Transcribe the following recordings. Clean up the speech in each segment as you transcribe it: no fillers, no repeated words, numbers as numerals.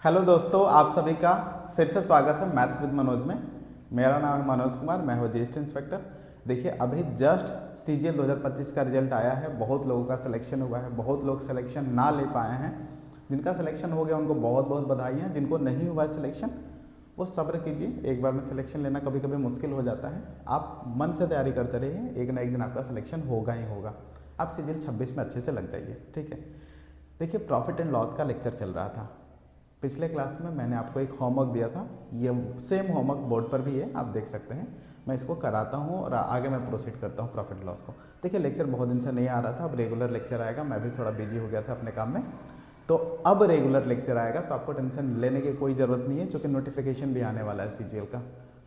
Hello दोस्तों, आप सभी का फिर से स्वागत है मैथ्स विद मनोज में। मेरा नाम है मनोज कुमार, मैं हूँ जीएसटी इंस्पेक्टर। देखिए, अभी जस्ट सीजीएल 2025 का रिजल्ट आया है। बहुत लोगों का सिलेक्शन हुआ है, बहुत लोग सिलेक्शन ना ले पाए हैं। जिनका सिलेक्शन हो गया उनको बहुत बहुत बधाइयाँ। जिनको नहीं हुआ है सिलेक्शन वो सब्र कीजिए, एक बार में सिलेक्शन लेना कभी कभी मुश्किल हो जाता है। आप मन से तैयारी करते रहिए, एक ना एक दिन आपका सिलेक्शन होगा ही होगा। आप सीजीएल 26 में अच्छे से लग जाइए, ठीक है। देखिए, प्रॉफिट एंड लॉस का लेक्चर चल रहा था। पिछले क्लास में मैंने आपको एक होमवर्क दिया था, ये सेम होमवर्क बोर्ड पर भी है, आप देख सकते हैं। मैं इसको कराता हूँ और आगे मैं प्रोसीड करता हूँ प्रॉफिट लॉस को। देखिए, लेक्चर बहुत दिन से नहीं आ रहा था, अब रेगुलर लेक्चर आएगा। मैं भी थोड़ा बिजी हो गया था अपने काम में, तो अब रेगुलर लेक्चर आएगा, तो आपको टेंशन लेने की कोई ज़रूरत नहीं है, क्योंकि नोटिफिकेशन भी आने वाला है सीजीएल का।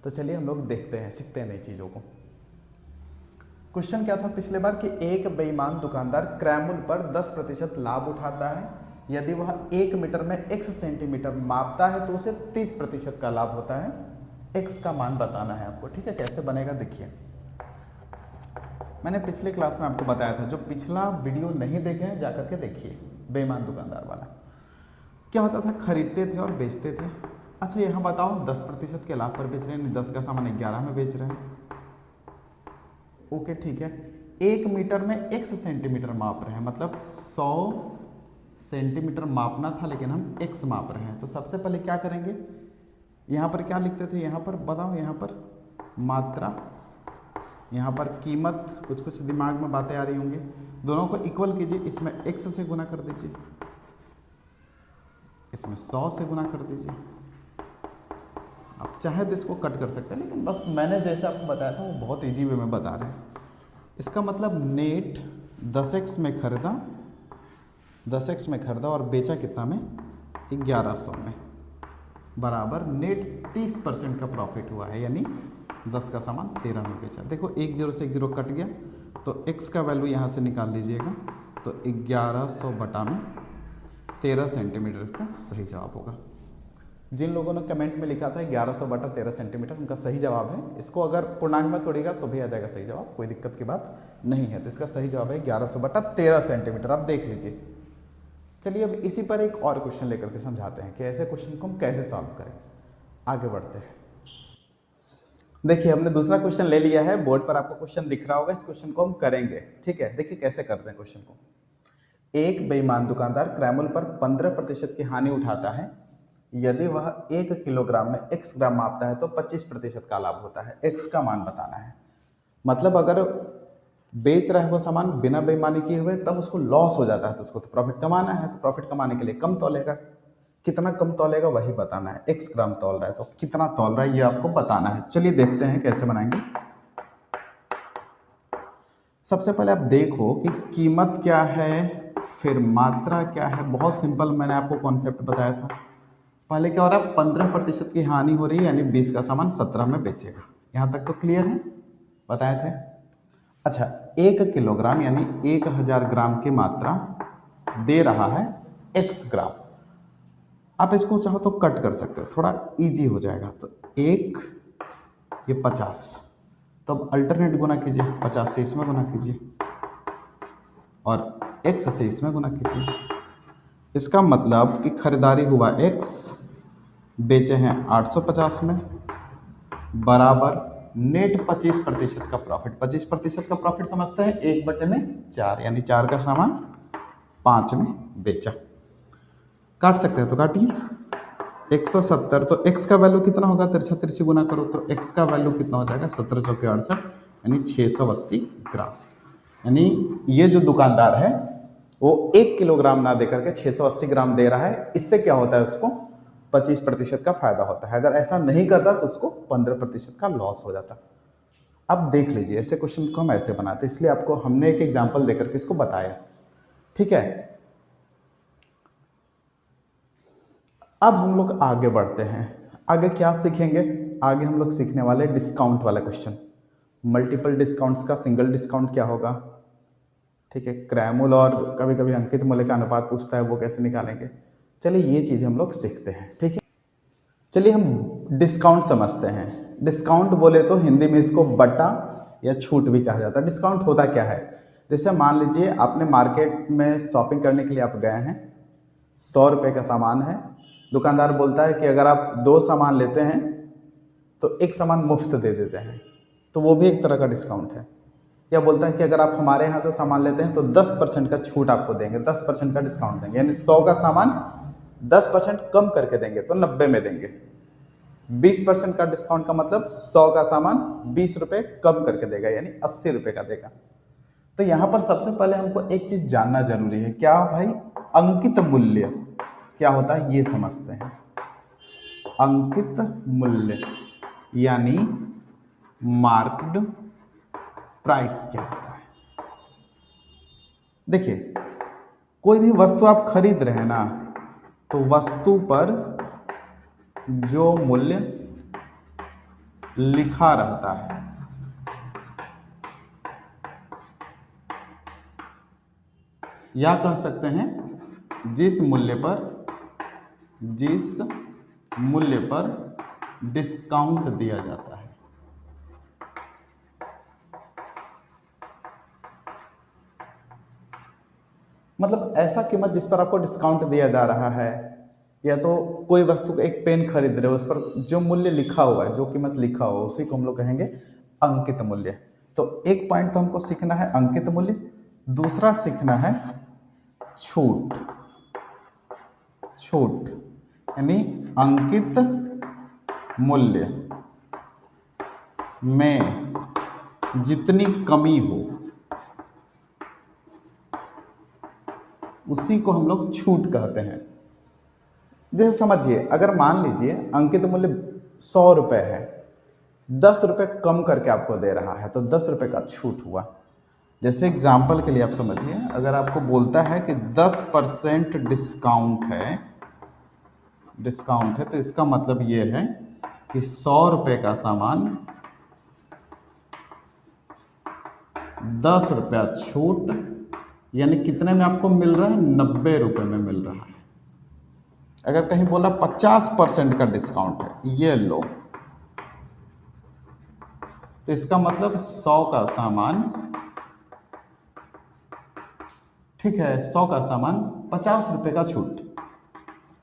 तो चलिए हम लोग देखते हैं, सीखते हैं नई चीज़ों को। क्वेश्चन क्या था पिछले बार कि एक बेईमान दुकानदार क्रय मूल्य पर 10% लाभ उठाता है। यदि वह 1 मीटर में x सेंटीमीटर मापता है तो उसे 30% का लाभ होता है। x का मान बताना है आपको, ठीक है। कैसे बनेगा देखिए, मैंने पिछले क्लास में आपको बताया था। जो पिछला वीडियो नहीं देखे हैं जाकर के देखिए, बेईमान दुकानदार वाला। क्या होता था, खरीदते थे और बेचते थे। अच्छा, यहाँ बताओ 10% के लाभ पर बेच रहे हैं, 10 का सामान 11 में बेच रहे हैं। ओके, ठीक है। 1 मीटर में x सेंटीमीटर माप रहे हैं, मतलब 100 सेंटीमीटर मापना था, लेकिन हम x माप रहे हैं। तो सबसे पहले क्या करेंगे, यहाँ पर क्या लिखते थे, यहाँ पर बताओ, यहाँ पर मात्रा, यहाँ पर कीमत, कुछ कुछ दिमाग में बातें आ रही होंगी। दोनों को इक्वल कीजिए, इसमें x से गुना कर दीजिए, इसमें 100 से गुना कर दीजिए। आप चाहे तो इसको कट कर सकते हैं, लेकिन बस मैंने जैसे आपको बताया था वो बहुत ईजी वे में बता रहे हैं। इसका मतलब नेट 10x में खरीदा, 10x में खरीदा और बेचा कितना में, 1100 में, बराबर नेट 30% का प्रॉफिट हुआ है, यानी 10 का सामान 13 में बेचा। देखो, एक जीरो से एक जीरो कट गया, तो x का वैल्यू यहाँ से निकाल लीजिएगा, तो 1100 बटा में 13 सेंटीमीटर का सही जवाब होगा। जिन लोगों ने कमेंट में लिखा था 1100 बटा 13 सेंटीमीटर, उनका सही जवाब है। इसको अगर पूर्णांक में तोड़ेगा तो भी आ जाएगा सही जवाब, कोई दिक्कत की बात नहीं है। तो इसका सही जवाब है 1100 बटा 13 सेंटीमीटर। आप देख लीजिए। चलिए, अब इसी पर एक और क्वेश्चन लेकर के समझाते हैं कि ऐसे क्वेश्चन को हम कैसे सॉल्व करें। आगे बढ़ते हैं। देखिए, हमने दूसरा क्वेश्चन ले लिया है, बोर्ड पर आपको क्वेश्चन दिख रहा होगा। इस क्वेश्चन को हम करेंगे, ठीक है। देखिए कैसे करते हैं क्वेश्चन को। एक बेईमान दुकानदार क्रय मूल्य पर 15% की हानि उठाता है। यदि वह 1 किलोग्राम में x ग्राम मापता है तो 25% का लाभ होता है। x का मान बताना है। मतलब अगर बेच रहा है वो सामान बिना बेईमानी किए हुए, तब उसको लॉस हो जाता है, तो उसको तो प्रॉफिट कमाना है। तो प्रॉफिट कमाने के लिए कम तौलेगा। कितना कम तौलेगा वही बताना है। x ग्राम तौल रहा है तो कितना तौल रहा है ये आपको बताना है। चलिए देखते हैं कैसे बनाएंगे। सबसे पहले आप देखो कि कीमत क्या है, फिर मात्रा क्या है। बहुत सिंपल, मैंने आपको कॉन्सेप्ट बताया था। पहले क्या हो रहा है, 15% की हानि हो रही है, यानी 20 का सामान 17 में बेचेगा। यहाँ तक तो क्लियर है, बताए थे। अच्छा, 1 किलोग्राम यानी 1000 ग्राम की मात्रा दे रहा है x ग्राम। आप इसको चाहो तो कट कर सकते हो, थोड़ा इजी हो जाएगा। तो 1 ये 50, तो अब अल्टरनेट गुना कीजिए, 50 से इसमें गुना कीजिए और x से इसमें गुना कीजिए। इसका मतलब कि खरीदारी हुआ x, बेचे हैं 850 में, बराबर नेट 25% का प्रॉफिट। 25% का प्रॉफिट समझते हैं 1/4, यानी 4 का सामान 5 में बेचा। काट सकते हैं तो काटिए। 170, तो x का वैल्यू कितना होगा, तिरछा तिरछी गुना करो तो x का वैल्यू कितना हो जाएगा, 17 चौके 68, यानी 680 ग्राम। यानी ये जो दुकानदार है वो 1 किलोग्राम ना देकर के 680 ग्राम दे रहा है। इससे क्या होता है, उसको 25% का फायदा होता है। अगर ऐसा नहीं करता तो उसको 15% का लॉस हो जाता। अब देख लीजिए, ऐसे क्वेश्चन को हम ऐसे बनाते, इसलिए आपको हमने एक एग्जाम्पल देकर के इसको बताया, ठीक है। अब हम लोग आगे बढ़ते हैं। आगे क्या सीखेंगे, आगे हम लोग सीखने वाले डिस्काउंट वाला क्वेश्चन। मल्टीपल डिस्काउंट्स का सिंगल डिस्काउंट क्या होगा, ठीक है। क्रय मूल्य और कभी कभी अंकित मूल्य का अनुपात पूछता है, वो कैसे निकालेंगे। चलिए ये चीज़ हम लोग सीखते हैं, ठीक है। चलिए हम डिस्काउंट समझते हैं। डिस्काउंट बोले तो हिंदी में इसको बटा या छूट भी कहा जाता है। डिस्काउंट होता क्या है, जैसे मान लीजिए आपने मार्केट में शॉपिंग करने के लिए आप गए हैं, 100 रुपये का सामान है, दुकानदार बोलता है कि अगर आप 2 सामान लेते हैं तो एक सामान मुफ्त दे देते हैं, तो वो भी एक तरह का डिस्काउंट है। या बोलता है कि अगर आप हमारे यहाँ से सामान लेते हैं तो 10% का छूट आपको देंगे, 10% का डिस्काउंट देंगे, यानी 100 का सामान 10% कम करके देंगे तो 90 में देंगे। 20% का डिस्काउंट का मतलब 100 का सामान 20 रुपये कम करके देगा, यानी 80 रुपये का देगा। तो यहाँ पर सबसे पहले हमको एक चीज़ जानना जरूरी है, क्या भाई अंकित मूल्य क्या होता है ये समझते हैं। अंकित मूल्य यानी मार्क्ड प्राइस क्या होता है। देखिए, कोई भी वस्तु आप खरीद रहे हैं ना, तो वस्तु पर जो मूल्य लिखा रहता है या कह सकते हैं जिस मूल्य पर डिस्काउंट दिया जाता है, मतलब ऐसा कीमत जिस पर आपको डिस्काउंट दिया जा रहा है, या तो कोई वस्तु का एक पेन खरीद रहे हो उस पर जो मूल्य लिखा हुआ है, जो कीमत लिखा हुआ है, उसी को हम लोग कहेंगे अंकित मूल्य। तो एक पॉइंट तो हमको सीखना है अंकित मूल्य, दूसरा सीखना है छूट। छूट यानी अंकित मूल्य में जितनी कमी हो उसी को हम लोग छूट कहते हैं। जैसे समझिए, अगर मान लीजिए अंकित मूल्य 100 रुपये है, 10 रुपये कम करके आपको दे रहा है, तो 10 रुपये का छूट हुआ। जैसे एग्जाम्पल के लिए आप समझिए, अगर आपको बोलता है कि 10% डिस्काउंट है, तो इसका मतलब ये है कि 100 रुपये का सामान 10 रुपया छूट, यानी कितने में आपको मिल रहा है, 90 रुपये में मिल रहा है। अगर कहीं बोला 50% का डिस्काउंट है, ये लो, तो इसका मतलब 100 का सामान, ठीक है, 100 का सामान 50 रुपये का छूट,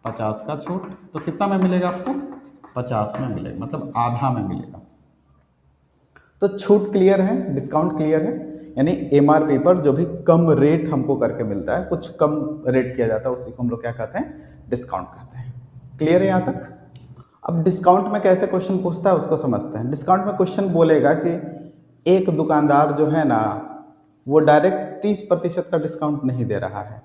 50 का छूट, तो कितना में मिलेगा आपको, 50 में मिलेगा, मतलब आधा में मिलेगा। तो छूट क्लियर है, डिस्काउंट क्लियर है, यानी एमआरपी पर जो भी कम रेट हमको करके मिलता है, कुछ कम रेट किया जाता है, उसी को हम लोग क्या कहते हैं, डिस्काउंट कहते हैं। क्लियर है यहाँ तक। अब डिस्काउंट में कैसे क्वेश्चन पूछता है उसको समझते हैं। डिस्काउंट में क्वेश्चन बोलेगा कि एक दुकानदार जो है ना, वो डायरेक्ट 30% का डिस्काउंट नहीं दे रहा है,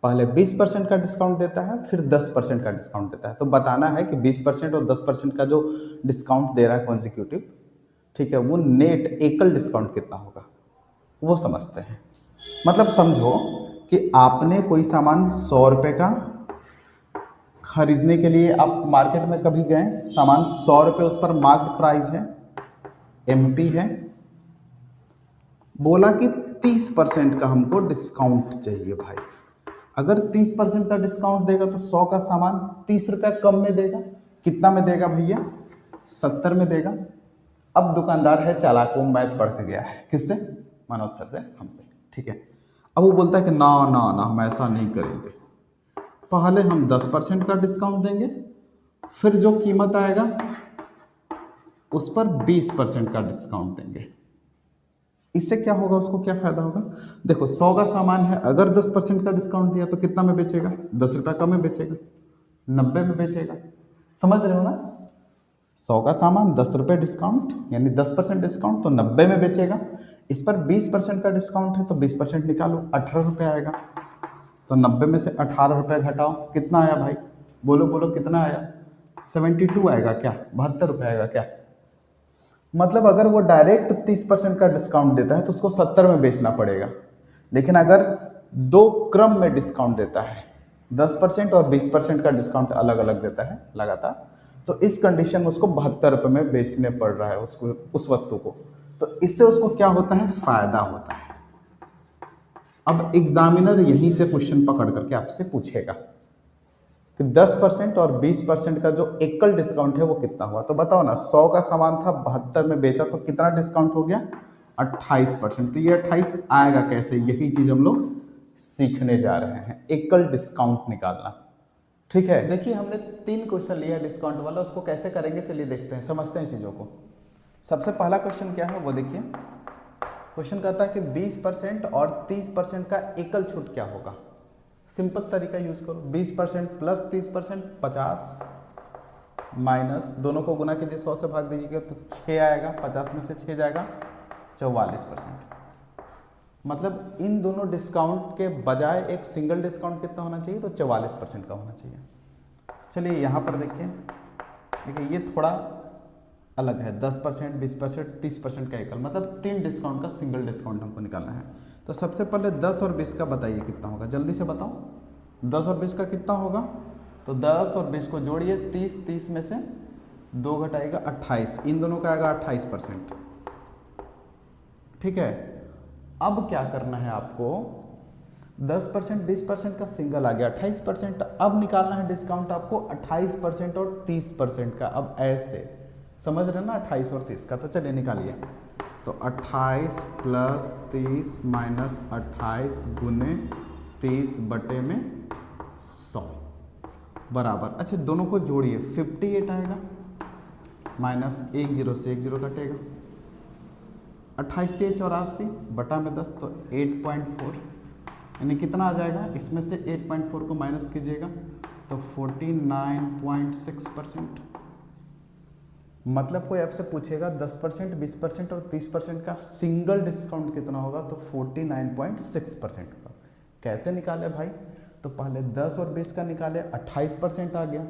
पहले 20% का डिस्काउंट देता है, फिर 10% का डिस्काउंट देता है। तो बताना है कि 20% और 10% का जो डिस्काउंट दे रहा है कॉन्जिक्यूटिव, ठीक है, वो नेट एकल डिस्काउंट कितना होगा वो समझते हैं। मतलब समझो कि आपने कोई सामान 100 रुपये का खरीदने के लिए आप मार्केट में कभी गए, सामान 100 रुपये, उस पर मार्क्ड प्राइस है, एमपी है, बोला कि 30% का हमको डिस्काउंट चाहिए भाई। अगर 30% का डिस्काउंट देगा तो 100 का सामान 30 रुपया कम में देगा। कितना में देगा भैया, 70 में देगा। अब दुकानदार है चालाक, वो मैथ पढ़ के गया है, किससे, मनोज सर से, हमसे, ठीक है। अब वो बोलता है कि ना ना ना हम ऐसा नहीं करेंगे, पहले हम 10% का डिस्काउंट देंगे, फिर जो कीमत आएगा उस पर 20% का डिस्काउंट देंगे। इससे क्या होगा, उसको क्या फायदा होगा, देखो 100 का सामान है, अगर 10% का डिस्काउंट दिया तो कितना में बेचेगा, 10 रुपया कम में बेचेगा, 90 में बेचेगा। समझ रहे हो ना, 100 का सामान 10 रुपये डिस्काउंट, यानी 10% डिस्काउंट, तो 90 में बेचेगा। इस पर 20% का डिस्काउंट है, तो 20% निकालो, 18 रुपये आएगा। तो 90 में से 18 रुपये घटाओ, कितना आया भाई, बोलो बोलो कितना आया, 72 आएगा क्या, 72 रुपये आएगा क्या। मतलब अगर वो डायरेक्ट 30% का डिस्काउंट देता है तो उसको 70 में बेचना पड़ेगा, लेकिन अगर 2 क्रम में डिस्काउंट देता है, 10% और 20% का डिस्काउंट अलग अलग देता है लगातार, तो इस कंडीशन में उसको 72 रुपये में बेचने पड़ रहा है उसको, उस वस्तु को। तो इससे उसको क्या होता है, फायदा होता है। अब एग्जामिनर यहीं से क्वेश्चन पकड़ करके आपसे पूछेगा कि 10% और 20% का जो एकल डिस्काउंट है वो कितना हुआ। तो बताओ ना, 100 का सामान था, 72 में बेचा, तो कितना डिस्काउंट हो गया, 28%। तो ये 28 आएगा कैसे, यही चीज हम लोग सीखने जा रहे हैं, एकल डिस्काउंट निकालना। ठीक है, देखिए हमने 3 क्वेश्चन लिया डिस्काउंट वाला, उसको कैसे करेंगे चलिए देखते हैं, समझते हैं चीज़ों को। सबसे पहला क्वेश्चन क्या है वो देखिए। क्वेश्चन कहता है कि 20% और 30% का एकल छूट क्या होगा। सिंपल तरीका यूज करो, 20% प्लस 30% 50 माइनस दोनों को गुना कीजिए, 100 से भाग दीजिएगा तो 6 आएगा, 50 में से 6 जाएगा 44%। मतलब इन दोनों डिस्काउंट के बजाय एक सिंगल डिस्काउंट कितना होना चाहिए, तो 44% का होना चाहिए। चलिए यहाँ पर देखिए ये थोड़ा अलग है, 10%, 20%, 30% का एकल, मतलब 3 डिस्काउंट का सिंगल डिस्काउंट हमको निकालना है। तो सबसे पहले 10 और 20 का बताइए कितना होगा, जल्दी से बताओ। 10 और 20 का कितना होगा, तो 10 और 20 को जोड़िए, 30 में से 2 घटाएगा 28, इन दोनों का आएगा 28%। ठीक है, अब क्या करना है आपको, 10% 20% का सिंगल आ गया 28%, अब निकालना है डिस्काउंट आपको 28% और 30% का। अब ऐसे समझ रहे ना, 28 और 30 का, तो चलिए निकालिए। तो 28 प्लस 30 माइनस 28 गुने 30 बटे में 100 बराबर, अच्छा दोनों को जोड़िए, 58 आएगा माइनस 1 0 से 1 0 कटेगा, 28 3 84 बटा में 10 तो 8.4, यानी कितना आ जाएगा, इसमें से 8.4 को माइनस कीजिएगा तो 49.6%। मतलब कोई आपसे पूछेगा 10%, 20% और 30% का सिंगल डिस्काउंट कितना होगा, तो 49.6% का। कैसे निकाले भाई, तो पहले 10 और 20 का निकाले, 28% आ गया,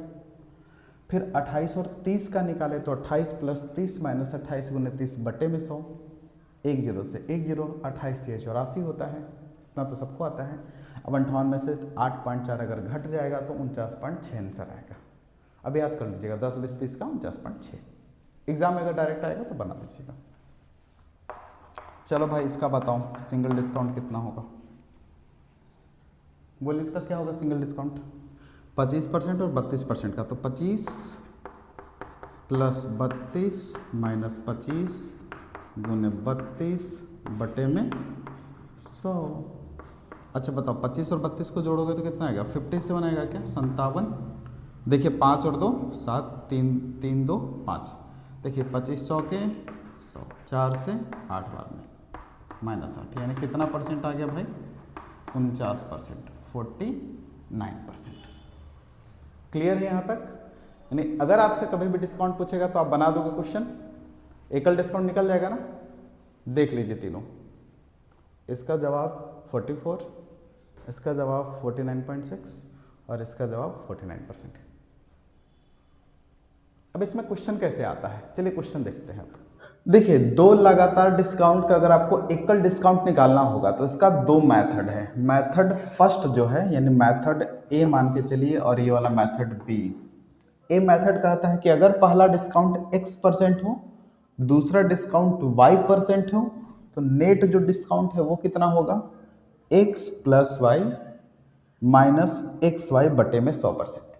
फिर 28 और 30 का निकाले तो 28 प्लस 30 माइनस 28 गुने 30 बटे में 100, 1 0 से 1 0, 28 3 84 होता है, इतना तो सबको आता है। अब 58 में से 8.4 अगर घट जाएगा तो 49.6 आंसर आएगा। अब याद कर लीजिएगा, 10 20 30 का 49.6। एग्जाम में अगर डायरेक्ट आएगा तो बना लीजिएगा। चलो भाई इसका बताओ सिंगल डिस्काउंट कितना होगा, बोलिए इसका क्या होगा सिंगल डिस्काउंट। 25% और 32% का, तो 25 प्लस 32 माइनस 25 गुने 32 बटे में 100। अच्छा बताओ 25 और 32 को जोड़ोगे तो कितना आएगा, 57 आएगा क्या, 57। देखिए 5 और 2 7, 3 3 2 5, देखिए 25 100 के 100, 4 से 8 बार में माइनस 8, यानी कितना परसेंट आ गया भाई, 49%, 49%। क्लियर है यहाँ तक। यानी अगर आपसे कभी भी डिस्काउंट पूछेगा तो आप बना दोगे क्वेश्चन, एकल डिस्काउंट निकल जाएगा ना। देख लीजिए तीनों, इसका जवाब 44, इसका जवाब 49.6 और इसका जवाब 49%। अब इसमें क्वेश्चन कैसे आता है, चलिए क्वेश्चन देखते हैं। अब देखिए 2 लगातार डिस्काउंट का अगर आपको एकल डिस्काउंट निकालना होगा तो इसका 2 मेथड है। मेथड फर्स्ट जो है यानी मेथड ए मान के चलिए, और ये वाला मेथड बी। ए मेथड कहता है कि अगर पहला डिस्काउंट x% हो, दूसरा डिस्काउंट y% हो, तो नेट जो डिस्काउंट है वो कितना होगा, x plus Y minus X Y बटे में 100%।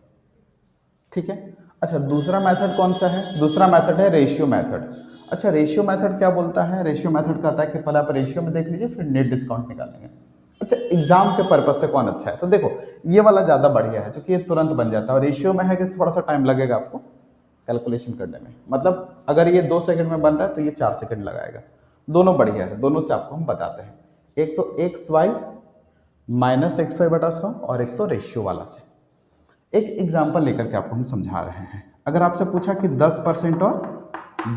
ठीक है। अच्छा दूसरा मेथड कौन सा है, दूसरा मेथड है रेशियो मेथड। अच्छा रेशियो मेथड क्या बोलता है, रेशियो मेथड कहता है कि पहले आप रेशियो में देख लीजिए फिर नेट डिस्काउंट निकालेंगे। अच्छा एग्जाम के पर्पज से कौन अच्छा है, तो देखो ये वाला ज़्यादा बढ़िया है क्योंकि ये तुरंत बन जाता है, और रेशियो में है कि थोड़ा सा टाइम लगेगा आपको कैलकुलेशन करने में। मतलब अगर ये 2 सेकंड में बन रहा है तो ये 4 सेकंड लगाएगा। दोनों बढ़िया है, दोनों से आपको हम बताते हैं। एक तो X Y minus X Y बटा 100 और एक तो रेशियो वाला से। एक एग्जाम्पल लेकर के आपको हम समझा रहे हैं। अगर आपसे पूछा कि 10% और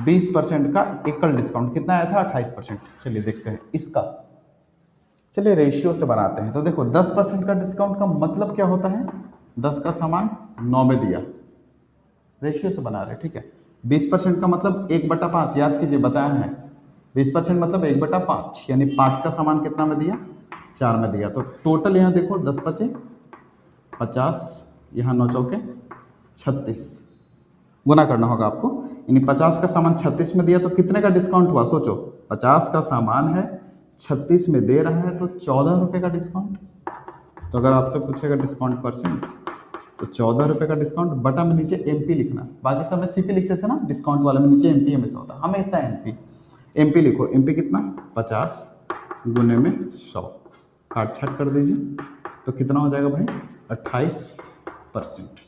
20% का एकल डिस्काउंट कितना आया था, 28%। चलिए देखते हैं इसका, चलिए रेशियो से बनाते हैं। तो देखो 10% का डिस्काउंट का मतलब क्या होता है, 10 का सामान 9 में दिया, रेशियो से बना रहे ठीक है। 20% का मतलब 1/5, याद कीजिए बताया है 20% मतलब 1/5, यानी 5 का सामान कितना में दिया, 4 में दिया। तो टोटल यहाँ देखो 10 बचे 50, यहाँ 9 चौके 36 गुना करना होगा आपको, यानी 50 का सामान 36 में दिया तो कितने का डिस्काउंट हुआ, सोचो 50 का सामान है 36 में दे रहा है तो 14 रुपये का डिस्काउंट। तो अगर आपसे पूछेगा डिस्काउंट परसेंट तो 14 रुपये का डिस्काउंट बटा में नीचे एमपी लिखना, बाकी सब में सीपी लिखते थे ना, डिस्काउंट वाले में नीचे एमपी हमेशा होता, हमेशा एमपी लिखो। एमपी कितना 50 गुने में 100, काट छाट कर दीजिए तो कितना हो जाएगा भाई 28 परसेंट।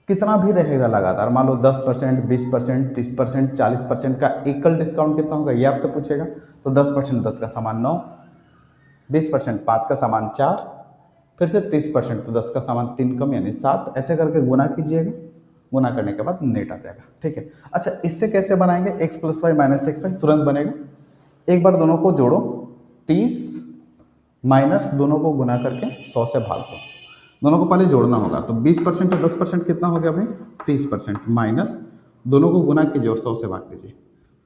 कितना भी रहेगा लगातार, मान लो 10%, 20%, 30%, 40% का एकल डिस्काउंट कितना होगा ये आपसे पूछेगा। तो 10%, 10 का सामान 9, 20% 5 का सामान 4, फिर से 30% तो 10 का सामान 3 कम यानी 7, ऐसे करके गुना कीजिएगा। गुना करने के बाद नेट आ जाएगा। ठीक है, अच्छा इससे कैसे बनाएंगे, x + y - x y तुरंत बनेगा। एक बार दोनों को जोड़ो, 30 माइनस दोनों को गुना करके 100 से भाग दो। दोनों को पहले जोड़ना होगा, तो 20% और 10% कितना हो गया भाई, 30%, माइनस दोनों को गुना कीजिए और 100 से भाग दीजिए।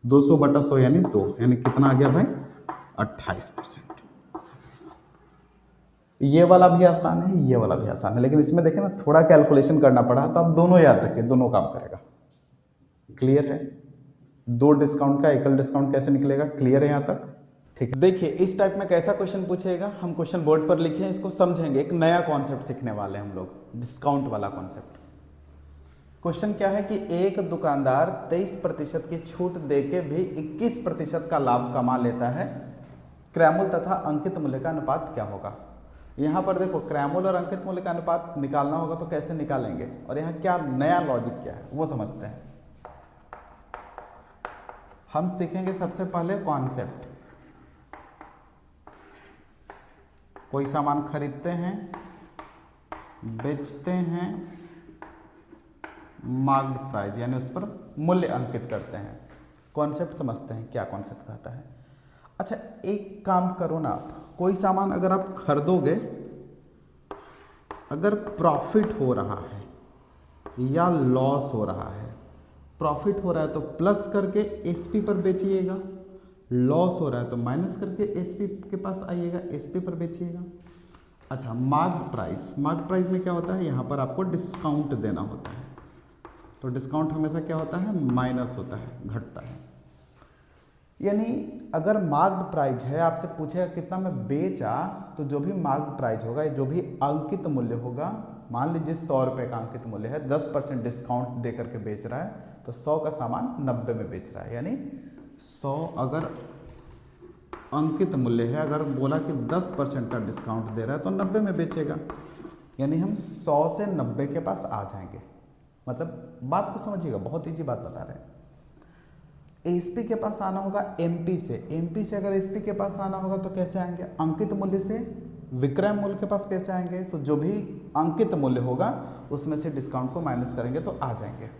200/100 यानी 2, यानी कितना आ गया भाई, 28%। ये वाला भी आसान है, ये वाला भी आसान है, लेकिन इसमें देखें ना थोड़ा कैलकुलेशन करना पड़ा, तो आप दोनों याद रखिए, दोनों काम करेगा। क्लियर है, दो डिस्काउंट का एकल डिस्काउंट कैसे निकलेगा, क्लियर है यहाँ तक। ठीक है, देखिए इस टाइप में कैसा क्वेश्चन पूछेगा, हम क्वेश्चन बोर्ड पर लिखे, इसको समझेंगे। एक नया कॉन्सेप्ट सीखने वाले हम लोग, डिस्काउंट वाला कॉन्सेप्ट। क्वेश्चन क्या है कि एक दुकानदार 23% की छूट देके भी 21% का लाभ कमा लेता है, क्रयमूल्य तथा अंकित मूल्य का अनुपात क्या होगा। यहाँ पर देखो क्रयमूल्य और अंकित मूल्य का अनुपात निकालना होगा, तो कैसे निकालेंगे, और यहाँ क्या नया लॉजिक क्या है वो समझते हैं। हम सीखेंगे सबसे पहले कॉन्सेप्ट। कोई सामान खरीदते हैं, बेचते हैं, मार्क्ड प्राइस यानी उस पर मूल्य अंकित करते हैं। कॉन्सेप्ट समझते हैं क्या कॉन्सेप्ट कहता है। अच्छा एक काम करो ना, आप कोई सामान अगर आप खरीदोगे, अगर प्रॉफिट हो रहा है या लॉस हो रहा है, प्रॉफिट हो रहा है तो प्लस करके एसपी पर बेचिएगा, लॉस हो रहा है तो माइनस करके एसपी के पास आइएगा, एसपी पर बेचिएगा। अच्छा मार्क्ड प्राइस, मार्क्ड प्राइस में क्या होता है, यहाँ पर आपको डिस्काउंट देना होता है, तो डिस्काउंट हमेशा क्या होता है, माइनस होता है, घटता है। यानी अगर मार्क्ड प्राइस है, आपसे पूछेगा कितना में बेचा, तो जो भी मार्क्ड प्राइस होगा, जो भी अंकित मूल्य होगा, मान लीजिए 100 रुपये का अंकित मूल्य है, 10% डिस्काउंट दे करके बेच रहा है, तो 100 का सामान 90 में बेच रहा है। यानी 100 अगर अंकित मूल्य है, अगर बोला कि 10% का डिस्काउंट दे रहा है तो 90 में बेचेगा, यानी हम 100 से 90 के पास आ जाएंगे। मतलब बात को समझिएगा, बहुत ईजी बात बता रहे हैं। एसपी के पास आना होगा एमपी से, एमपी से अगर एसपी के पास आना होगा तो कैसे आएंगे, अंकित मूल्य से विक्रय मूल्य के पास कैसे आएंगे, तो जो भी अंकित मूल्य होगा उसमें से डिस्काउंट को माइनस करेंगे तो आ जाएंगे।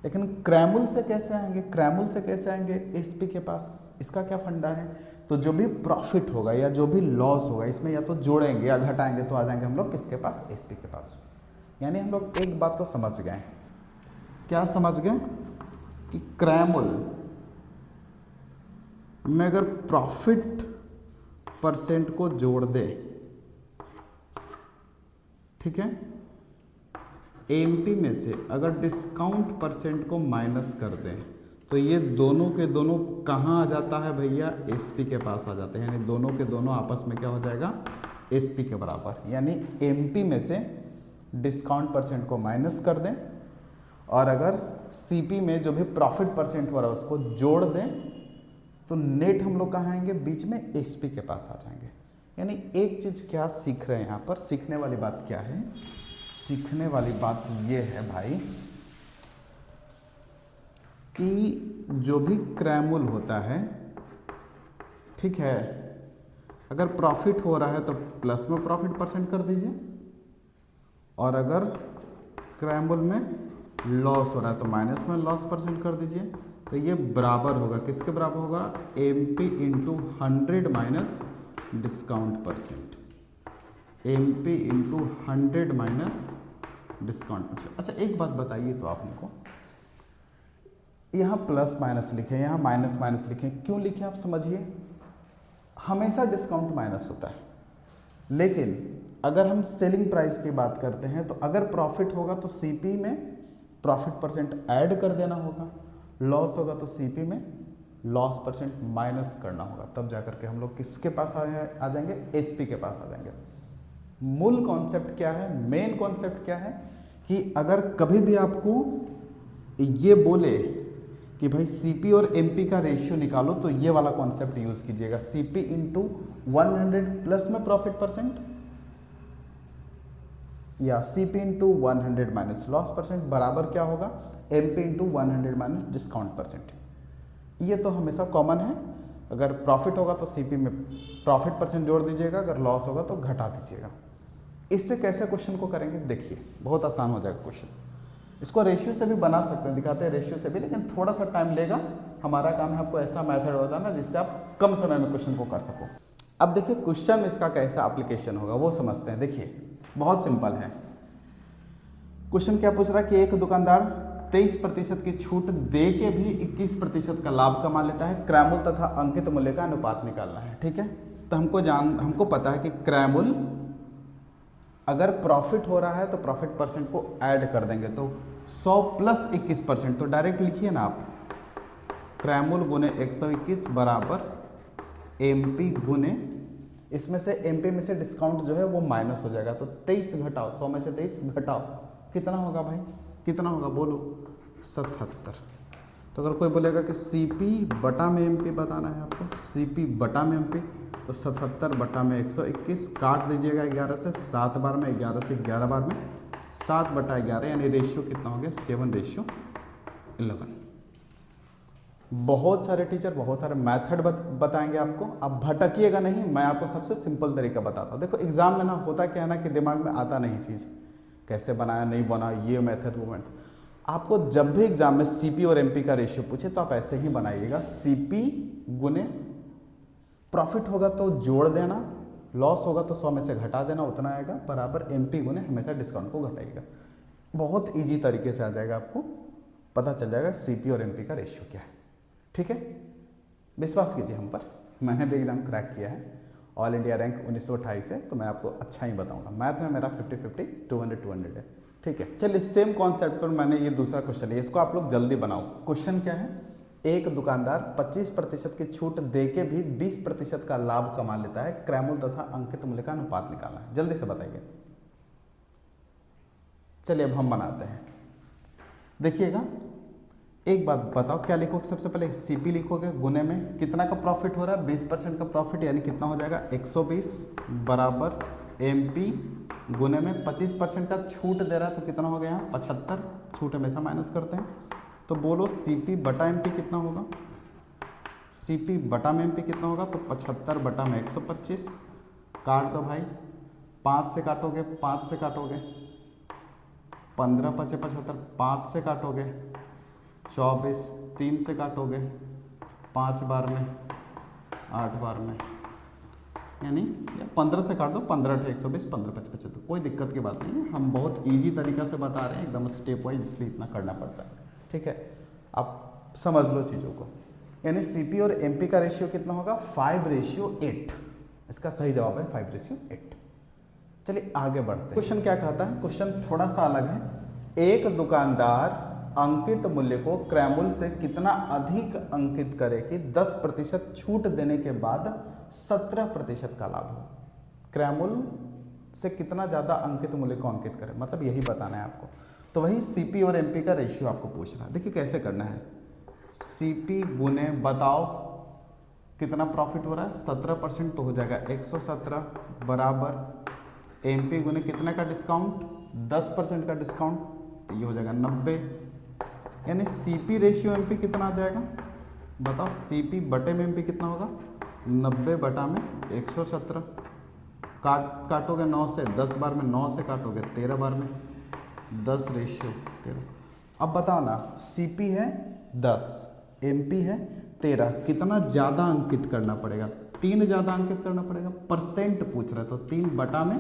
लेकिन क्रयमूल्य से कैसे आएंगे, क्रयमूल्य से कैसे आएंगे एसपी के पास, इसका क्या फंडा है, तो जो भी प्रॉफिट होगा या जो भी लॉस होगा इसमें या तो जोड़ेंगे या घटाएंगे, तो आ जाएंगे हम लोग किसके पास, एसपी के पास। यानी हम लोग एक बात तो समझ गए, क्या समझ गए कि क्रयमूल्य में अगर प्रॉफिट परसेंट को जोड़ दे, ठीक है, एमपी में से अगर डिस्काउंट परसेंट को माइनस कर दें, तो ये दोनों के दोनों कहाँ आ जाता है भैया, एसपी के पास आ जाते हैं। यानी दोनों के दोनों आपस में क्या हो जाएगा, एसपी के बराबर। यानी एमपी में से डिस्काउंट परसेंट को माइनस कर दें, और अगर सीपी में जो भी प्रॉफिट परसेंट हो रहा है उसको जोड़ दें, तो नेट हम लोग कहाँ आएंगे, बीच में एसपी के पास आ जाएंगे। यानी एक चीज़ क्या सीख रहे हैं यहाँ पर, सीखने वाली बात क्या है, सीखने वाली बात ये है भाई कि जो भी क्रयमूल्य होता है, ठीक है, अगर प्रॉफिट हो रहा है तो प्लस में प्रॉफिट परसेंट कर दीजिए, और अगर क्रयमूल्य में लॉस हो रहा है तो माइनस में लॉस परसेंट कर दीजिए। तो ये बराबर होगा, किसके बराबर होगा, MP into 100 minus discount percent, MP into 100 minus discount percent. अच्छा एक बात बताइए तो आप हमको, यहाँ प्लस माइनस लिखे, यहाँ माइनस माइनस लिखे, क्यों लिखे आप समझिए। हमेशा डिस्काउंट माइनस होता है, लेकिन अगर हम सेलिंग प्राइस की बात करते हैं तो अगर प्रॉफिट होगा तो सीपी में प्रॉफिट परसेंट ऐड कर देना होगा, लॉस होगा तो सीपी में लॉस परसेंट माइनस करना होगा, तब जाकर के हम लोग किसके पास आ जाएंगे, एसपी के पास आ जाएंगे। मूल कॉन्सेप्ट क्या है, मेन कॉन्सेप्ट क्या है कि अगर कभी भी आपको ये बोले कि भाई सीपी और एमपी का रेशियो निकालो, तो ये वाला कॉन्सेप्ट यूज कीजिएगा, सीपी इंटू 100 प्लस में प्रॉफिट परसेंट या CP into 100 minus loss percent बराबर क्या होगा MP into 100 minus discount percent. ये तो हमेशा कॉमन है, अगर प्रॉफिट होगा तो CP में प्रॉफिट परसेंट जोड़ दीजिएगा, अगर लॉस होगा तो घटा दीजिएगा। इससे कैसे क्वेश्चन को करेंगे देखिए, बहुत आसान हो जाएगा क्वेश्चन। इसको रेशियो से भी बना सकते हैं, दिखाते हैं रेशियो से भी, लेकिन थोड़ा सा टाइम लेगा। हमारा काम है आपको ऐसा मेथड बताना जिससे आप कम समय में क्वेश्चन को कर सको। अब देखिए क्वेश्चन में इसका कैसा एप्लीकेशन होगा वो समझते हैं। देखिए बहुत सिंपल है। क्वेश्चन क्या पूछ रहा है कि एक दुकानदार 23% की छूट दे के भी 21% का लाभ कमा लेता है। क्रयमूल्य तथा अंकित मूल्य का अनुपात निकालना है। ठीक है, तो हमको पता है कि क्रयमूल्य अगर प्रॉफिट हो रहा है तो प्रॉफिट परसेंट को ऐड कर देंगे, तो 100 प्लस 21%, तो डायरेक्ट लिखिए ना आप, क्रयमूल्य गुने 121 बराबर MP गुने, इसमें से MP में से डिस्काउंट जो है वो माइनस हो जाएगा, तो 23 घटाओ, 100 में से 23 घटाओ, कितना होगा भाई, कितना होगा बोलो, 77। तो अगर कोई बोलेगा कि CP बटा में MP बताना है आपको, CP बटा में MP, तो 77 बटा में 121 काट दीजिएगा 11 से, 7 बार में, 11 से 11 बार में, 7 बटा 11 यानी रेशियो कितना हो गया 7:11। बहुत सारे टीचर बहुत सारे मेथड बताएंगे आपको, आप भटकिएगा नहीं, मैं आपको सबसे सिंपल तरीका बताता हूँ। देखो एग्जाम में ना होता क्या है ना कि दिमाग में आता नहीं चीज़, कैसे बनाया नहीं बना, ये मेथड वो मेथड। आपको जब भी एग्जाम में CP और MP का रेशियो पूछे तो आप ऐसे ही बनाइएगा, CP गुने प्रॉफिट होगा तो जोड़ देना, लॉस होगा तो 100 में से घटा देना, उतना आएगा, बराबर MP गुने हमेशा डिस्काउंट को घटाइएगा। बहुत ईजी तरीके से आ जाएगा, आपको पता चल जाएगा CP और MP का रेशियो क्या है। ठीक है, विश्वास कीजिए हम पर, मैंने भी एग्जाम क्रैक किया है, ऑल इंडिया रैंक 1928 है, तो मैं आपको अच्छा ही बताऊंगा। मैथ में मेरा 50-50 200 है। ठीक है, चलिए सेम कॉन्सेप्ट पर मैंने ये दूसरा क्वेश्चन है, इसको आप लोग जल्दी बनाओ। क्वेश्चन क्या है, एक दुकानदार 25% की छूट देके भी 20% का लाभ कमा लेता है। क्रयमूल्य तथा अंकित मूल्य का अनुपात निकालना है, जल्दी से बताइए। चलिए अब हम बनाते हैं। देखिएगा एक बात बताओ, क्या लिखोगे सबसे पहले, CP लिखोगे, गुने में कितना का प्रॉफिट हो रहा है, 20% का प्रॉफिट, यानी कितना हो जाएगा 120 बराबर MP गुने में 25% का छूट दे रहा है तो कितना हो गया यहाँ 75, छूट हमेशा माइनस करते हैं, तो बोलो CP बटा MP कितना होगा, CP बटा में MP कितना होगा, तो 75 बटा में 125, काट दो भाई, 5 से काटोगे, 5 से काटोगे, 15 × 5 = 75, 5 से काटोगे, 24, 3 से काटोगे, 5 बार में, 8 बार में, यानी 15 से काट दो, 15 × 120, 15 × 5 = 75। कोई दिक्कत की बात नहीं है, हम बहुत इजी तरीका से बता रहे हैं, एकदम स्टेप वाइज, इसलिए इतना करना पड़ता है। ठीक है, आप समझ लो चीज़ों को, यानी CP और MP का रेशियो कितना होगा 5:8। इसका सही जवाब है 5:8। चलिए आगे बढ़ते हैं। क्वेश्चन क्या कहता है, क्वेश्चन थोड़ा सा अलग है। एक दुकानदार अंकित मूल्य को क्रयमूल्य से कितना अधिक अंकित करे कि 10% छूट देने के बाद 17% का लाभ हो। क्रयमूल्य से कितना ज़्यादा अंकित मूल्य को अंकित करें, मतलब यही बताना है आपको। तो वही CP और MP का रेशियो आपको पूछ रहा है। देखिए कैसे करना है, CP गुने बताओ कितना प्रॉफिट हो रहा है 17%, तो हो जाएगा 117 बराबर MP गुने कितने का डिस्काउंट 10% का डिस्काउंट, तो ये हो जाएगा 90, यानी CP रेशियो MP कितना आ जाएगा बताओ, CP बटे में MP कितना होगा 90 बटा में 117, काटोगे 9 से, 10 बार में 9 से काटोगे 13 बार में, 10:13। अब बताओ ना, CP है 10, MP है 13, कितना ज़्यादा अंकित करना पड़ेगा, 3 ज़्यादा अंकित करना पड़ेगा, परसेंट पूछ रहा है, तो 3 बटा में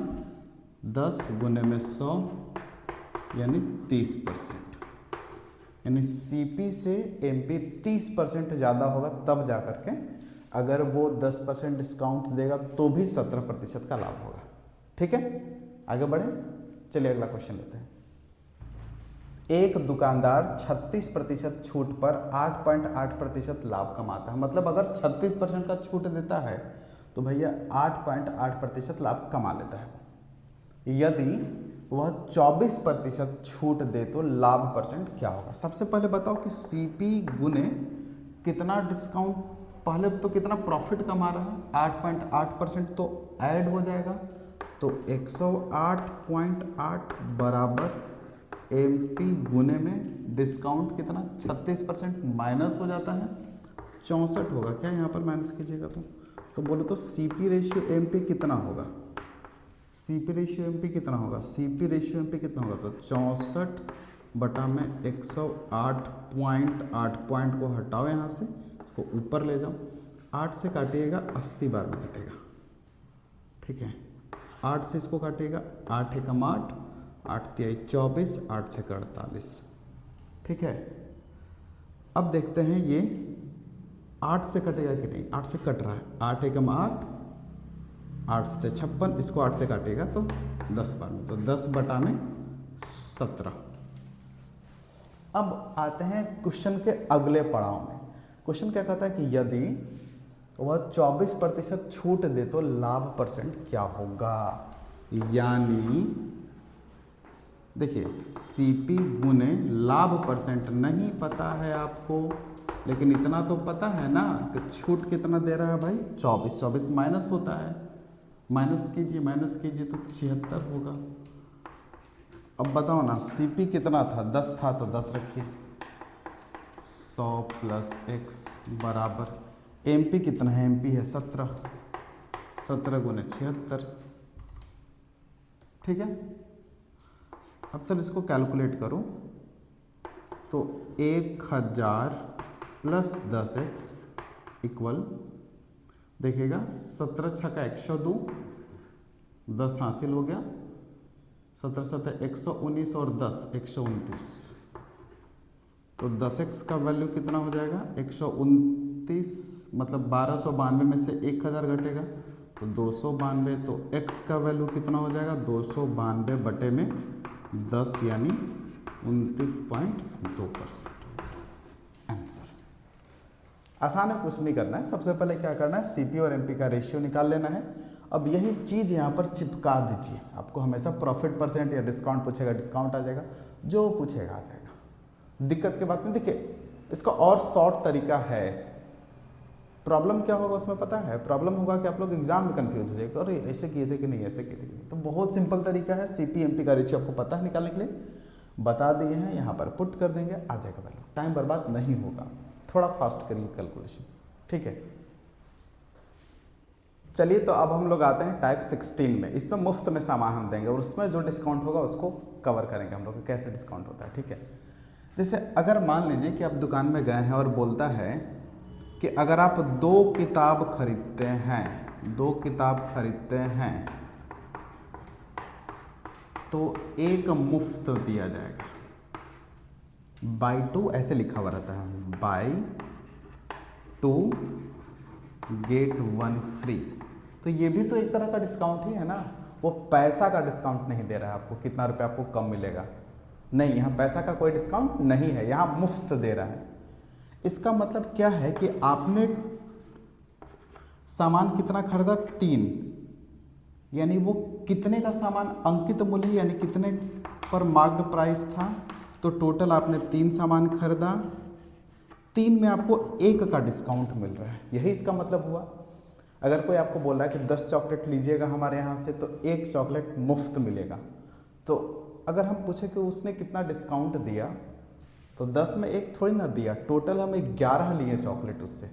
10 गुने में 100 यानी 30%, यानी CP से MP 30% ज़्यादा होगा, तब जा कर के अगर वो 10% डिस्काउंट देगा तो भी 17% का लाभ होगा। ठीक है, आगे बढ़े, चलिए अगला क्वेश्चन लेते हैं। एक दुकानदार 36% छूट पर 8.8% लाभ कमाता है, मतलब अगर 36% का छूट देता है तो भैया 8.8% लाभ कमा लेता है। यदि वह 24% छूट दे तो लाभ परसेंट क्या होगा। सबसे पहले बताओ कि CP गुने कितना डिस्काउंट, पहले तो कितना प्रॉफिट कमा रहा है 8.8%, तो ऐड हो जाएगा तो 108.8 बराबर MP गुने में डिस्काउंट कितना 36% माइनस हो जाता है 64 होगा क्या, यहाँ पर माइनस कीजिएगा तो बोलो तो CP रेशियो MP कितना होगा, CP रेशियो MP कितना होगा, CP रेशियो MP कितना होगा, तो 64 बटा में 108.8 पॉइंट को हटाओ यहाँ से, इसको ऊपर ले जाओ, 8 से काटिएगा 80 बार में कटेगा, ठीक है, 8 से इसको काटिएगा, 8 एकम 8, 8 तिहाई 24, 8 छः 48, ठीक है। अब देखते हैं ये 8 से कटेगा कि नहीं, 8 से कट रहा है, 8 एकम 8, 8 से 56, इसको 8 से काटेगा तो 10 बार में, तो 10 बटा में 17। अब आते हैं क्वेश्चन के अगले पड़ाव में। क्वेश्चन क्या कहता है कि यदि वह 24% छूट दे तो लाभ परसेंट क्या होगा, यानी देखिए CP गुने लाभ परसेंट नहीं पता है आपको, लेकिन इतना तो पता है ना कि छूट कितना दे रहा है भाई 24, 24 माइनस होता है, माइनस कीजिए तो 76 होगा। अब बताओ ना CP कितना था, 10 था तो 10 रखिए, 100 प्लस x बराबर MP कितना है, MP है 17, 17 गुने 76, ठीक है। अब चल इसको कैलकुलेट करो तो 1000 प्लस 10x इक्वल देखिएगा 17 छक्का 102, 10 हासिल हो गया, 17 7 119 और 10 129, तो 10x का वैल्यू कितना हो जाएगा 129, मतलब 1292 में से 1000 घटेगा तो 292, तो x का वैल्यू कितना हो जाएगा 292 बटे में 10 यानी 29.2%। आंसर आसान है, कुछ नहीं करना है, सबसे पहले क्या करना है CP और MP का रेशियो निकाल लेना है। अब यही चीज़ यहाँ पर चिपका दीजिए, आपको हमेशा प्रॉफिट परसेंट या डिस्काउंट पूछेगा, डिस्काउंट आ जाएगा, जो पूछेगा आ जाएगा, दिक्कत की बात नहीं। देखिए इसका और शॉर्ट तरीका है, प्रॉब्लम क्या होगा उसमें पता है, प्रॉब्लम होगा कि आप लोग एग्जाम में कंफ्यूज हो जाएगा, अरे ऐसे किए थे कि नहीं, ऐसे किए थे कि नहीं, तो बहुत सिंपल तरीका है, CP MP का रेशियो आपको पता है निकालने के लिए, बता दिए हैं, यहाँ पर पुट कर देंगे, आ जाएगा वैल्यू, टाइम बर्बाद नहीं होगा, थोड़ा फास्ट करिए कैलकुलेशन, ठीक है। चलिए तो अब हम लोग आते हैं टाइप 16 में, इसमें मुफ्त में सामान हम देंगे और उसमें जो डिस्काउंट होगा उसको कवर करेंगे हम लोग, कैसे डिस्काउंट होता है, ठीक है। जैसे अगर मान लीजिए कि आप दुकान में गए हैं और बोलता है कि अगर आप 2 किताब खरीदते हैं, 2 किताब खरीदते हैं तो 1 मुफ्त दिया जाएगा, बाई 2 ऐसे लिखा हुआ रहता है, बाई 2 गेट 1 फ्री, तो ये भी तो एक तरह का डिस्काउंट ही है ना, वो पैसा का डिस्काउंट नहीं दे रहा है आपको, कितना रुपया आपको कम मिलेगा, नहीं, यहाँ पैसा का कोई डिस्काउंट नहीं है, यहाँ मुफ्त दे रहा है। इसका मतलब क्या है कि आपने सामान कितना खरीदा 3, यानी वो कितने का सामान अंकित मूल्य यानी कितने पर मार्क्ड प्राइस था, तो टोटल आपने 3 सामान खरीदा, 3 में आपको 1 का डिस्काउंट मिल रहा है, यही इसका मतलब हुआ। अगर कोई आपको बोल रहा है कि 10 चॉकलेट लीजिएगा हमारे यहाँ से तो 1 चॉकलेट मुफ्त मिलेगा, तो अगर हम पूछे कि उसने कितना डिस्काउंट दिया, तो 10 में 1 थोड़ी ना दिया, टोटल हम 11 लिए चॉकलेट उससे,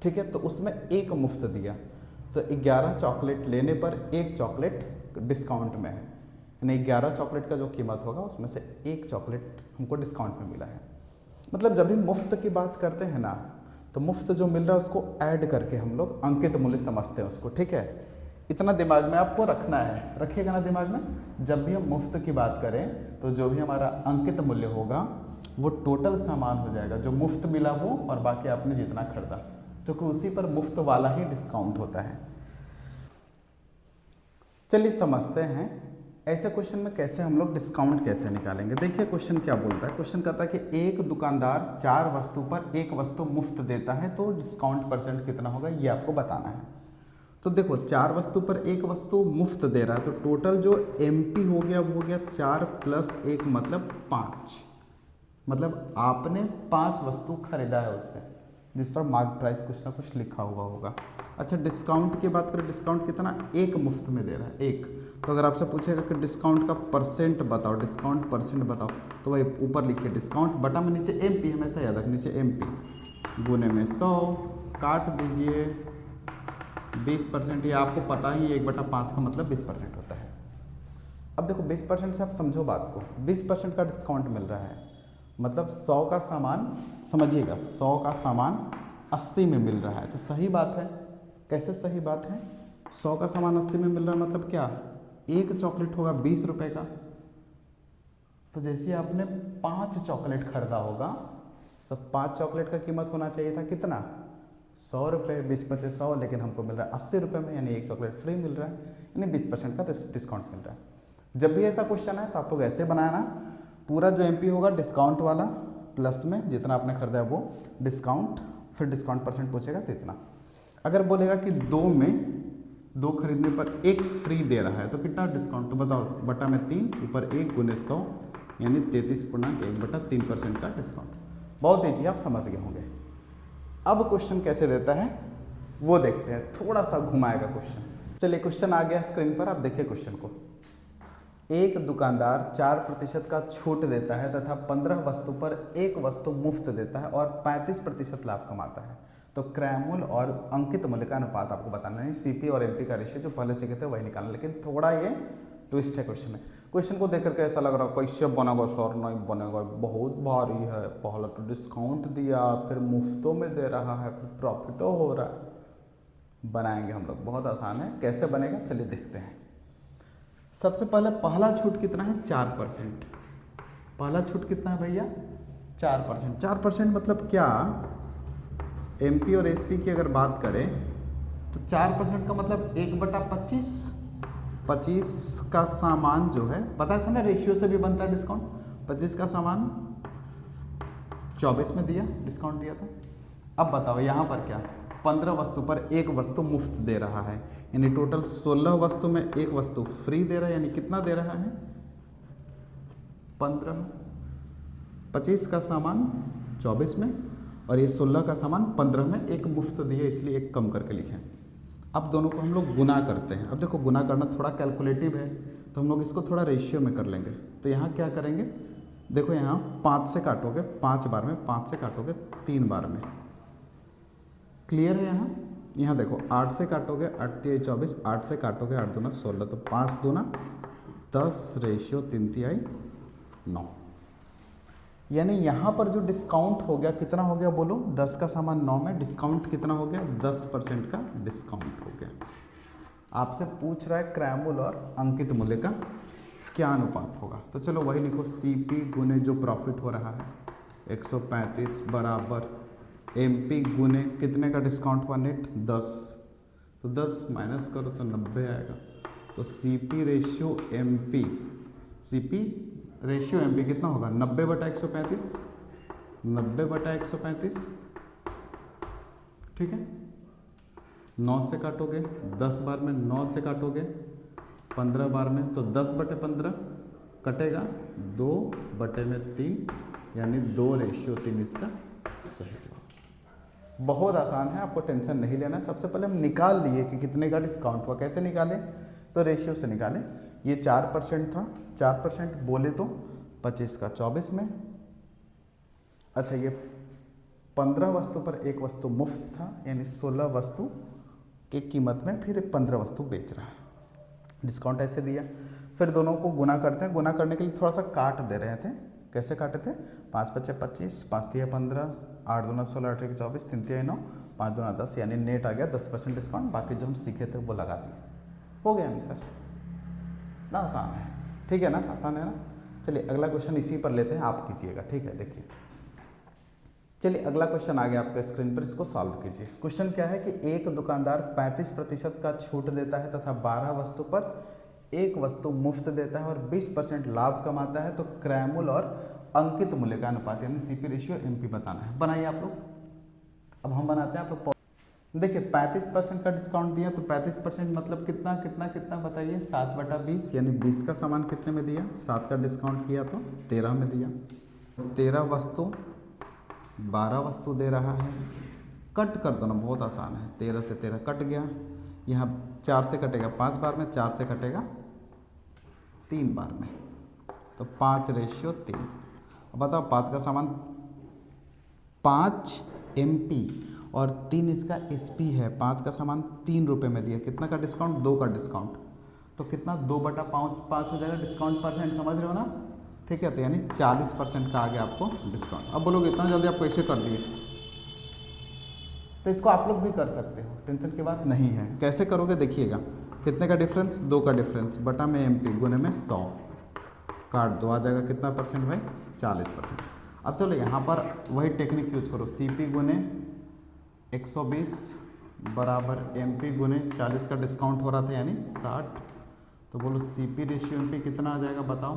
ठीक है, तो उसमें 1 मुफ्त दिया, तो 11 चॉकलेट लेने पर 1 चॉकलेट डिस्काउंट में है, यानी 11 चॉकलेट का जो कीमत होगा उसमें से 1 चॉकलेट हमको डिस्काउंट में मिला है। मतलब जब भी मुफ्त की बात करते हैं ना, तो मुफ्त जो मिल रहा है उसको ऐड करके हम लोग अंकित मूल्य समझते हैं उसको, ठीक है। इतना दिमाग में आपको रखना है, रखिएगा ना दिमाग में, जब भी हम मुफ्त की बात करें तो जो भी हमारा अंकित मूल्य होगा वो टोटल सामान हो जाएगा, जो मुफ्त मिला वो और बाकी आपने जितना खरीदा, क्योंकि उसी पर मुफ्त वाला ही डिस्काउंट होता है। चलिए समझते हैं ऐसे क्वेश्चन में कैसे हम लोग डिस्काउंट कैसे निकालेंगे। देखिए क्वेश्चन क्या बोलता है, क्वेश्चन कहता है कि एक दुकानदार 4 वस्तु पर 1 वस्तु मुफ्त देता है तो डिस्काउंट परसेंट कितना होगा, ये आपको बताना है। तो देखो 4 वस्तु पर 1 वस्तु मुफ्त दे रहा है, तो टोटल जो MP हो गया वो हो गया 4 + 1 मतलब 5, मतलब आपने 5 वस्तु खरीदा है उससे, जिस पर मार्क प्राइस कुछ ना कुछ लिखा हुआ होगा। अच्छा, डिस्काउंट की बात करें, डिस्काउंट कितना, एक मुफ्त में दे रहा है, एक। तो अगर आपसे पूछेगा कि डिस्काउंट का परसेंट बताओ, डिस्काउंट परसेंट बताओ, तो वही ऊपर लिखिए डिस्काउंट, बटा में नीचे MP, हमेशा याद रख, नीचे MP गुने में 100, काट दीजिए 20%। ये आपको पता ही 1/5 का मतलब 20% होता है। अब देखो 20% से आप समझो बात को, 20% का डिस्काउंट मिल रहा है, मतलब 100 का सामान, समझिएगा 100 का सामान 80 में मिल रहा है, तो सही बात है। कैसे सही बात है, 100 का सामान 80 में मिल रहा है मतलब क्या, एक चॉकलेट होगा 20 रुपये का। तो जैसे आपने 5 चॉकलेट खरीदा होगा, तो 5 चॉकलेट का कीमत होना चाहिए था कितना, 100 रुपये, 20×5 = 100, लेकिन हमको मिल रहा है 80 रुपये में, यानी एक चॉकलेट फ्री मिल रहा है, यानी 20% का डिस्काउंट मिल रहा है। जब भी ऐसा क्वेश्चन है तो आप लोग ऐसे बनाना, पूरा जो MP होगा डिस्काउंट वाला, प्लस में जितना आपने खरीदा है वो डिस्काउंट, फिर डिस्काउंट परसेंट पूछेगा तो इतना। अगर बोलेगा कि 2 में 2 खरीदने पर 1 फ्री दे रहा है, तो कितना डिस्काउंट, तो बताओ, बटा में 3, ऊपर 1 गुने 100, यानी 33.1/3% का डिस्काउंट। बहुत ईजी, आप समझ गए होंगे। अब क्वेश्चन कैसे देता है वो देखते हैं, थोड़ा सा घुमाएगा क्वेश्चन। चलिए क्वेश्चन आ गया स्क्रीन पर, आप देखिए क्वेश्चन को। एक दुकानदार 4% का छूट देता है तथा 15 वस्तु पर 1 वस्तु मुफ्त देता है और 35% लाभ कमाता है, तो क्रय मूल्य और अंकित मूल्य का अनुपात आपको बताना है। CP और MP का रेशियो जो पहले सीखे थे वही निकालना, लेकिन थोड़ा ये ट्विस्ट है क्वेश्चन में। क्वेश्चन को देख करके ऐसा लग रहा है कैसे बनेगा सर, नहीं बनेगा, बहुत भारी है, पहले तो डिस्काउंट दिया, फिर मुफ्तों में दे रहा है, फिर प्रॉफिटो हो रहा है। बनाएंगे हम लोग, बहुत आसान है। कैसे बनेगा चलिए देखते हैं। सबसे पहले पहला छूट कितना है, 4%। पहला छूट कितना है भैया, 4%। 4% मतलब क्या, MP और SP की अगर बात करें तो 4% का मतलब 1/25, 25 का सामान जो है, पता था ना रेशियो से भी बनता है डिस्काउंट। 25 का सामान 24 में दिया, डिस्काउंट दिया था। अब बताओ यहाँ पर क्या, 15 वस्तु पर 1 वस्तु मुफ्त दे रहा है, यानी टोटल 16 वस्तु में 1 वस्तु फ्री दे रहा है, यानी कितना दे रहा है, 15। 25 का सामान 24 में, और ये 16 का सामान 15 में, एक मुफ्त दिया, इसलिए एक कम करके लिखें। अब दोनों को हम लोग गुना करते हैं। अब देखो गुना करना थोड़ा कैलकुलेटिव है, तो हम लोग इसको थोड़ा रेशियो में कर लेंगे। तो यहाँ क्या करेंगे, देखो यहाँ 5 से काटोगे 5 बार में, 5 से काटोगे 3 बार में, क्लियर है। यहाँ देखो 8 से काटोगे 8 × 24, 8 से काटोगे 8 दूना 16, तो 5 दूना 10 रेशियो 3 × 9, यानी यहाँ पर जो डिस्काउंट हो गया कितना हो गया बोलो, 10 का सामान 9 में, डिस्काउंट कितना हो गया, 10% का डिस्काउंट हो गया। आपसे पूछ रहा है क्रय मूल्य और अंकित मूल्य का क्या अनुपात होगा, तो चलो वही लिखो, CP गुने जो प्रॉफिट हो रहा है 135 बराबर MP गुने कितने का डिस्काउंट हुआ नेट, 10, तो 10 माइनस करो तो 90 आएगा। तो CP ratio MP, CP ratio MP कितना होगा, 90/135, 90/135, ठीक है। 9 से काटोगे 10 बार में, 9 से काटोगे 15 बार में, तो 10/15 कटेगा 2/3, यानी 2:3 इसका सही जवाब। बहुत आसान है, आपको टेंशन नहीं लेना। सबसे पहले हम निकाल लिए कि कितने का डिस्काउंट हुआ। कैसे निकाले, तो रेशियो से निकाले। ये 4% था, 4% बोले तो 25 का 24 में। अच्छा, ये 15 वस्तु पर 1 वस्तु मुफ्त था, यानी 16 वस्तु की कीमत में फिर 15 वस्तु बेच रहा है, डिस्काउंट ऐसे दिया। फिर दोनों को गुना करते हैं, गुना करने के लिए थोड़ा सा काट दे रहे थे। कैसे काटे थे, 5 × 5 = 25, 5 × 3 = 15, 8 × 2 = 16, 8 × 1 = 24, 3 × 3 = 9, 5 × 2 = 10, यानी नेट आ गया 10% डिस्काउंट। बाकी जो हम सीखे थे वो लगा दिए, हो गया आंसर। ना आसान है, ठीक है ना, आसान है ना। चलिए अगला क्वेश्चन इसी पर लेते हैं, आप कीजिएगा, ठीक है। देखिए चलिए अगला क्वेश्चन आ गया आपके स्क्रीन पर, इसको सॉल्व कीजिए। क्वेश्चन क्या है कि एक दुकानदार 35% का छूट देता है तथा 12 वस्तु पर 1 वस्तु मुफ्त देता है और 20% लाभ कमाता है, तो क्रय मूल्य और अंकित मूल्य का अनुपात यानी CP रेशियो MP बताना है। बनाइए आप लोग। अब हम बनाते हैं, आप लोग देखिए 35% का डिस्काउंट दिया, तो 35% मतलब कितना कितना कितना बताइए, 7/20, यानी 20 का सामान कितने में दिया, 7 का डिस्काउंट किया तो 13 में दिया। 13 वस्तु 12 वस्तु दे रहा है, कट कर दो ना, बहुत आसान है। 13 से 13 कट गया, यहाँ 4 से कटेगा 5 बार में, 4 से कटेगा 3 बार में, तो 5:3। अब बताओ 5 का सामान 5 MP और 3 इसका SP है। 5 का सामान 3 रुपये में दिया, कितना का डिस्काउंट? 2 का डिस्काउंट, तो कितना 2/5 हो जाएगा डिस्काउंट परसेंट, समझ रहे हो ना? ठीक है, तो यानी 40% का आ गया आपको डिस्काउंट। अब बोलोगे इतना जल्दी आप कैसे कर दिए, तो इसको आप लोग भी कर सकते हो, टेंशन की बात नहीं है। कैसे करोगे देखिएगा, कितने का डिफरेंस? 2 का डिफरेंस बटा में MP गुने में 100, काट दो, आ जाएगा कितना परसेंट भाई? 40%। अब चलो यहाँ पर वही टेक्निक यूज करो, CP गुने 120 बराबर MP गुने 40 का डिस्काउंट हो रहा था यानी 60, तो बोलो CP रेशियो MP कितना आ जाएगा बताओ?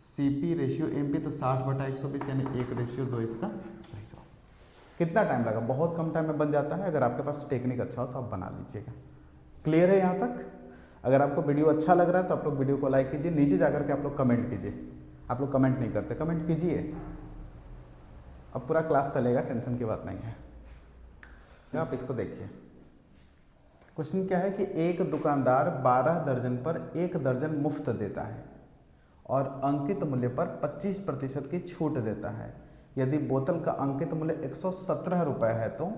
CP रेशियो MP तो 60/120 यानी 1:2 इसका सही जवाब। कितना टाइम लगा? बहुत कम टाइम में बन जाता है। अगर आपके पास टेक्निक अच्छा हो तो आप बना लीजिएगा। क्लियर है यहाँ तक? अगर आपको वीडियो अच्छा लग रहा है तो आप लोग वीडियो को लाइक कीजिए, नीचे जाकर के आप लोग कमेंट कीजिए। आप लोग कमेंट नहीं करते, कमेंट कीजिए। अब पूरा क्लास चलेगा, टेंशन की बात नहीं है। आप इसको देखिए, क्वेश्चन क्या है कि एक दुकानदार 12 दर्जन पर 1 दर्जन मुफ्त देता है और अंकित मूल्य पर 25% की छूट देता है। यदि बोतल का अंकित मूल्य 117 रुपये है तो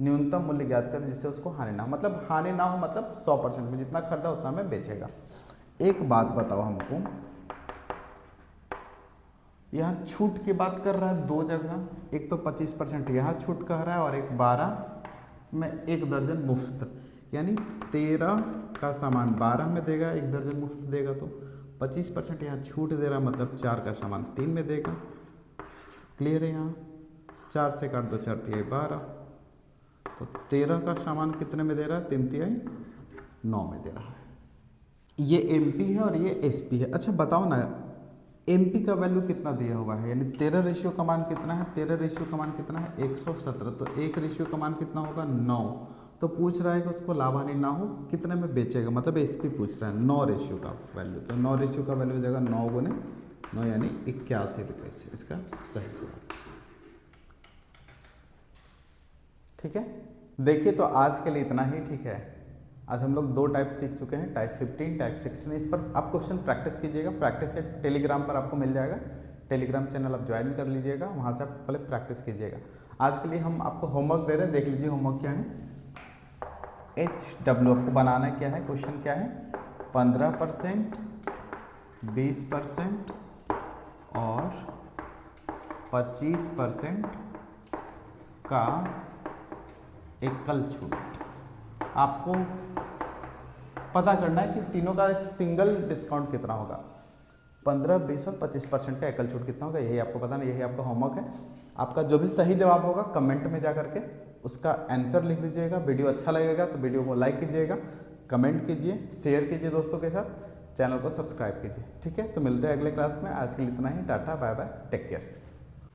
न्यूनतम मूल्य ज्ञात करें जिससे उसको हानि ना हो। मतलब हानि ना हो मतलब 100% में जितना खरीदा उतना में बेचेगा। एक बात बताओ हमको, यहाँ छूट की बात कर रहा है 2 जगह, एक तो 25% यहाँ छूट कह रहा है और एक 12 में 1 दर्जन मुफ्त, यानी 13 का सामान 12 में देगा, 1 दर्जन मुफ्त देगा, तो 25% यहाँ छूट दे रहा मतलब 4 का सामान 3 में देगा। क्लियर है? यहाँ 4 से काट दो, 4 तिहाई 12, तो 13 का सामान कितने में दे रहा है? 3 तिहाई 9 में दे रहा है। ये MP है और ये SP है। अच्छा बताओ ना, MP का वैल्यू कितना दिया हुआ है, यानी 13 रेशियो का मान कितना है? 13 रेशियो का मान कितना है? 117, तो 1 रेशियो का मान कितना होगा? 9। तो पूछ रहा है कि उसको लाभ हानि ना हो, कितने में बेचेगा, मतलब SP पूछ रहा है 9 रेशियो का वैल्यू, तो 9 रेशियो का वैल्यू हो जाएगा 9 गुने 9 यानी 81 रुपये से इसका सही जवाब। ठीक है, देखिए तो आज के लिए इतना ही। ठीक है, आज हम लोग 2 टाइप सीख चुके हैं, टाइप 15, टाइप 16। इस पर आप क्वेश्चन प्रैक्टिस कीजिएगा। प्रैक्टिस है टेलीग्राम पर आपको मिल जाएगा, टेलीग्राम चैनल आप ज्वाइन कर लीजिएगा, वहाँ से आप पहले प्रैक्टिस कीजिएगा। आज के लिए हम आपको होमवर्क दे रहे हैं, देख लीजिए होमवर्क क्या है। HW आपको बनाना क्या है, क्वेश्चन क्या है? 15%, 20% और 25% का एकल छूट। आपको पता करना है कि तीनों का एक सिंगल डिस्काउंट कितना होगा। 15, 20 और 25% का एकल छूट कितना होगा, यही आपको पता नहीं, यही आपका होमवर्क है। आपका जो भी सही जवाब होगा कमेंट में जा करके उसका आंसर लिख दीजिएगा। वीडियो अच्छा लगेगा तो वीडियो को लाइक कीजिएगा, कमेंट कीजिए, शेयर कीजिए दोस्तों के साथ, चैनल को सब्सक्राइब कीजिए। ठीक है, तो मिलते हैं अगले क्लास में। आज के लिए इतना ही, tata bye bye, take care.